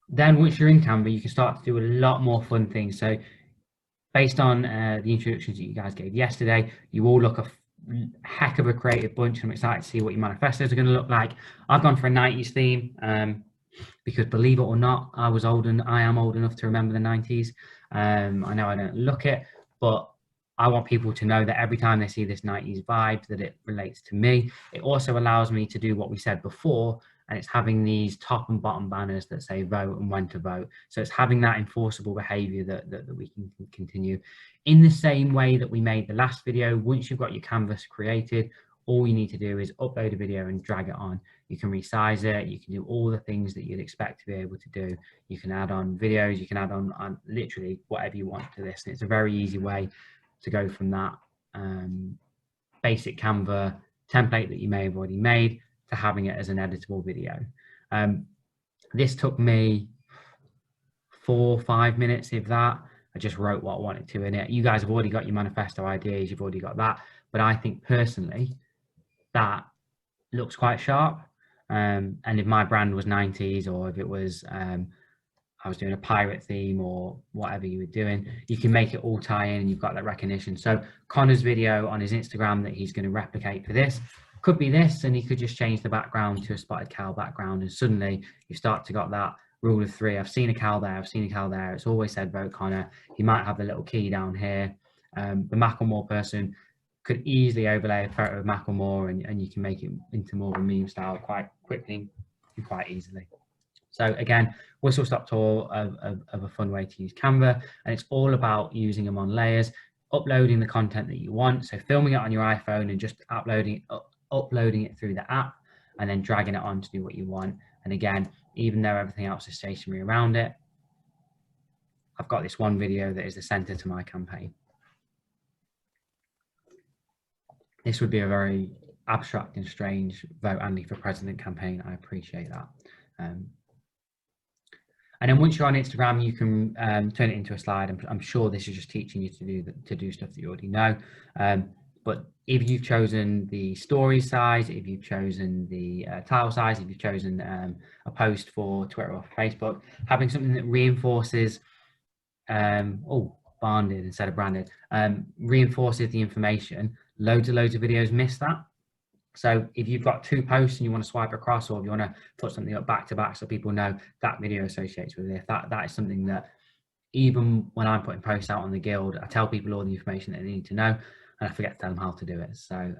then once you're in Canva, you can start to do a lot more fun things. So based on the introductions that you guys gave yesterday, you all look a heck of a creative bunch. I'm excited to see what your manifestos are going to look like. I've gone for a 90s theme because, believe it or not, I am old enough to remember the 90s. I know I don't look it, but I want people to know that every time they see this 90s vibe, that it relates to me. It also allows me to do what we said before, and it's having these top and bottom banners that say vote and when to vote. So it's having that enforceable behavior that we can continue. In the same way that we made the last video, once you've got your canvas created, all you need to do is upload a video and drag it on. You can resize it, you can do all the things that you'd expect to be able to do. You can add on videos, you can add on literally whatever you want to this. And it's a very easy way to go from that basic Canva template that you may have already made to having it as an editable video. This took me 4 or 5 minutes, if that. I just wrote what I wanted to in it. You guys have already got your manifesto ideas, you've already got that. But I think personally, that looks quite sharp. And if my brand was 90s, or if it was I was doing a pirate theme or whatever you were doing, you can make it all tie in and you've got that recognition. So Connor's video on his Instagram that he's going to replicate for this could be this, and he could just change the background to a spotted cow background, and suddenly you start to got that rule of 3. I've seen a cow there, I've seen a cow there. It's always said vote Connor. He might have the little key down here. The Macklemore person could easily overlay a photo of Macklemore, and you can make it into more of a meme style quite quickly and quite easily. So again, whistle stop tour of a fun way to use Canva, and it's all about using them on layers, uploading the content that you want. So filming it on your iPhone and just uploading it through the app, and then dragging it on to do what you want. And again, even though everything else is stationary around it, I've got this one video that is the center to my campaign. This would be a very abstract and strange vote Andy for president campaign. I appreciate that. And then once you're on Instagram, you can turn it into a slide. I'm sure this is just teaching you to do stuff that you already know. But if you've chosen the story size, if you've chosen the tile size, if you've chosen a post for Twitter or Facebook, having something that reinforces, banded instead of branded, reinforces the information. Loads of videos miss that. So if you've got 2 posts and you want to swipe across, or if you want to put something up back to back so people know that video associates with it, that is something that even when I'm putting posts out on the guild, I tell people all the information that they need to know, and I forget to tell them how to do it. So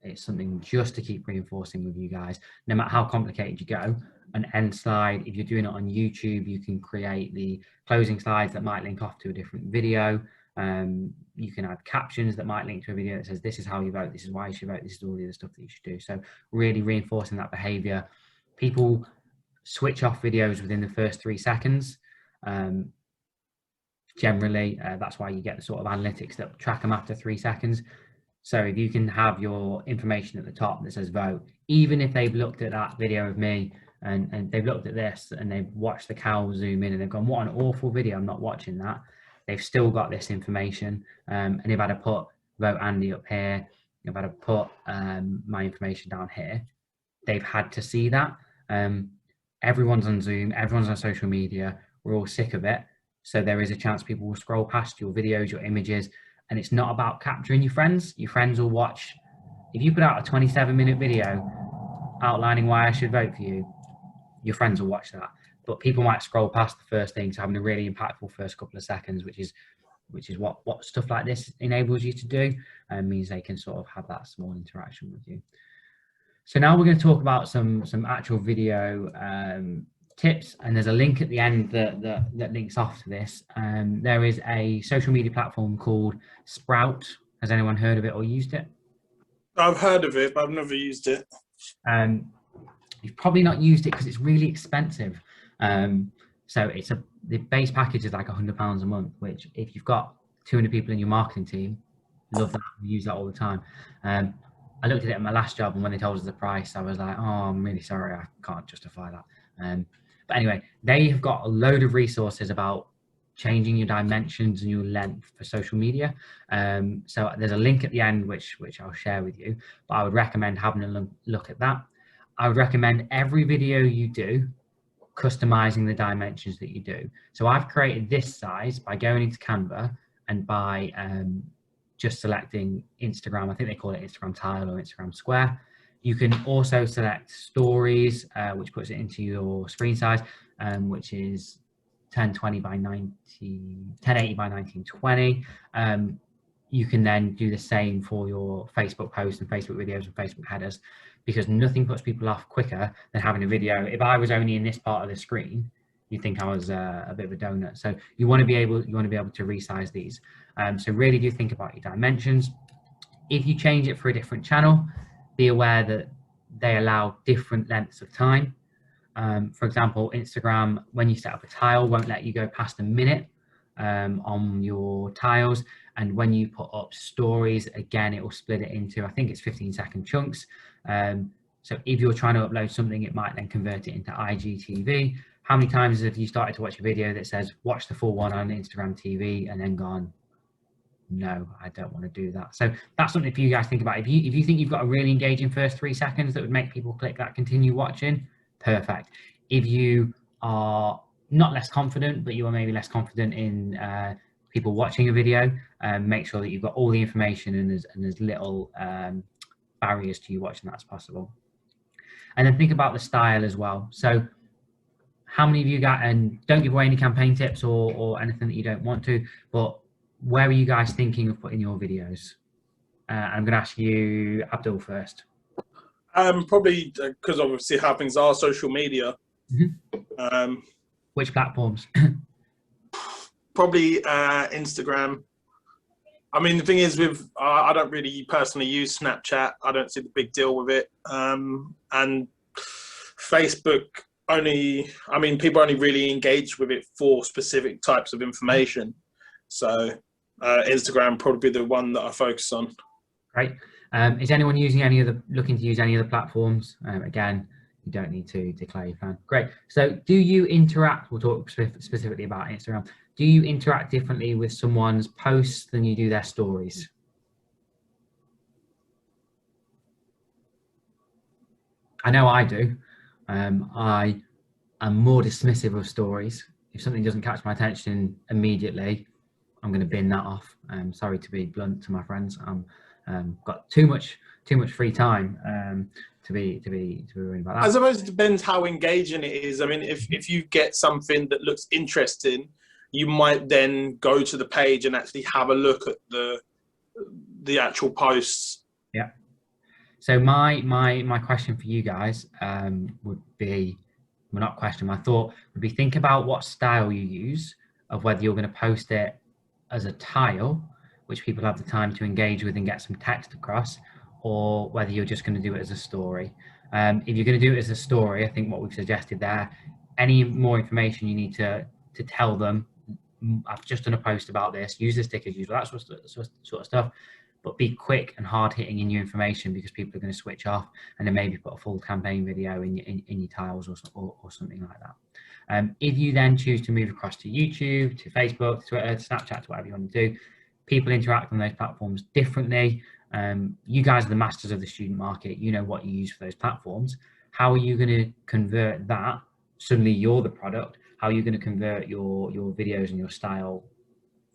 it's something just to keep reinforcing with you guys, no matter how complicated you go. An end slide, if you're doing it on YouTube, you can create the closing slides that might link off to a different video. You can add captions that might link to a video that says, this is how you vote, this is why you should vote, this is all the other stuff that you should do. So really reinforcing that behavior. People switch off videos within the first 3 seconds. Generally, that's why you get the sort of analytics that track them after 3 seconds. So if you can have your information at the top that says vote, even if they've looked at that video of me and they've looked at this and they've watched the cow zoom in and they've gone, what an awful video, I'm not watching that. They've still got this information. And if I'd have put vote Andy up here, if I'd have put my information down here, they've had to see that. Everyone's on Zoom, everyone's on social media, we're all sick of it. So there is a chance people will scroll past your videos, your images, and it's not about capturing your friends. Your friends will watch. If you put out a 27-minute video outlining why I should vote for you, your friends will watch that. But people might scroll past the first thing, so having a really impactful first couple of seconds, which is what stuff like this enables you to do, and means they can sort of have that small interaction with you. So now we're going to talk about some actual video tips, and there's a link at the end that links off to this. There is a social media platform called Sprout. Has anyone heard of it or used it? I've heard of it, but I've never used it. You've probably not used it because it's really expensive. So the base package is like £100 a month, which if you've got 200 people in your marketing team, love that, we use that all the time. I looked at it at my last job, and when they told us the price, I was like, oh, I'm really sorry, I can't justify that. But anyway, they have got a load of resources about changing your dimensions and your length for social media. So there's a link at the end, which I'll share with you, but I would recommend having a look at that. I would recommend every video you do, customizing the dimensions that you do. So I've created this size by going into Canva and by just selecting Instagram. I think they call it Instagram tile or Instagram square. You can also select stories, which puts it into your screen size, which is 1080 by 1920. You can then do the same for your Facebook posts and Facebook videos and Facebook headers, because nothing puts people off quicker than having a video. If I was only in this part of the screen, you'd think I was a bit of a donut. So you want to be able to resize these. So really do think about your dimensions. If you change it for a different channel, be aware that they allow different lengths of time. For example, Instagram, when you set up a tile, won't let you go past a minute on your tiles. And when you put up stories, again, it will split it into, I think it's 15-second chunks. So if you're trying to upload something, it might then convert it into IGTV. How many times have you started to watch a video that says, watch the full one on Instagram TV, and then gone, no, I don't want to do that? So that's something for you guys to think about. If you think you've got a really engaging first 3 seconds that would make people click that continue watching, perfect. If you are not less confident, but you are maybe less confident in people watching a video, make sure that you've got all the information and there's little barriers to you watching that as possible. And then think about the style as well. So how many of you got, and don't give away any campaign tips or anything that you don't want to, but where are you guys thinking of putting your videos? I'm going to ask you, Abdul, first. Probably because obviously how things are, social media. Mm-hmm. Which platforms? Probably Instagram. I mean, the thing is, with I don't really personally use Snapchat. I don't see the big deal with it. And Facebook only, I mean, people only really engage with it for specific types of information. So Instagram probably the one that I focus on. Great. Is anyone using looking to use any of the platforms? Again, you don't need to declare your fan. Great. So do you interact, we'll talk specifically about Instagram. Do you interact differently with someone's posts than you do their stories? I know I do. I am more dismissive of stories. If something doesn't catch my attention immediately, I'm going to bin that off. Sorry to be blunt to my friends. Got too much free time to be worried about that. I suppose it depends how engaging it is. I mean, if you get something that looks interesting, you might then go to the page and actually have a look at the actual posts. Yeah. So my question for you guys would be, well, not question, my thought would be, think about what style you use, of whether you're going to post it as a tile, which people have the time to engage with and get some text across, or whether you're just going to do it as a story. If you're going to do it as a story, I think what we've suggested there, any more information you need to tell them, I've just done a post about this, use the stickers, use that sort of stuff, but be quick and hard hitting in your information, because people are going to switch off, and then maybe put a full campaign video in your tiles or something like that. If you then choose to move across to YouTube, to Facebook, to Twitter, to Snapchat, to whatever you want to do, people interact on those platforms differently. You guys are the masters of the student market. You know what you use for those platforms. How are you going to convert that? Suddenly you're the product. How are you going to convert your videos and your style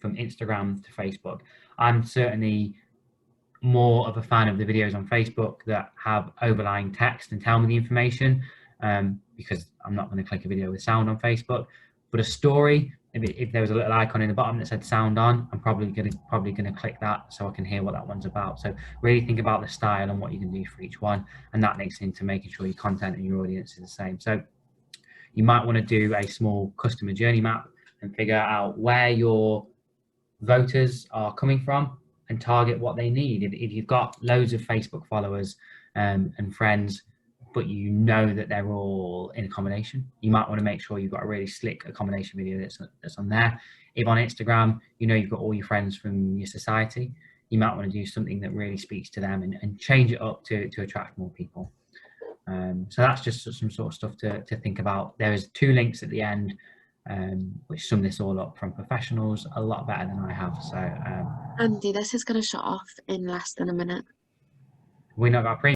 from Instagram to Facebook? I'm certainly more of a fan of the videos on Facebook that have overlying text and tell me the information, because I'm not going to click a video with sound on Facebook. But a story, if there was a little icon in the bottom that said sound on, I'm probably going to click that so I can hear what that one's about. So really think about the style and what you can do for each one, and that links into making sure your content and your audience is the same. So you might want to do a small customer journey map and figure out where your voters are coming from and target what they need. If you've got loads of Facebook followers and friends, but you know that they're all in accommodation, you might want to make sure you've got a really slick accommodation video that's on there. If on Instagram, you know you've got all your friends from your society, you might want to do something that really speaks to them and change it up to attract more people. So that's just some sort of stuff to think about. There's 2 links at the end which sum this all up from professionals a lot better than I have. So Andy, this is going to shut off in less than a minute. We not got a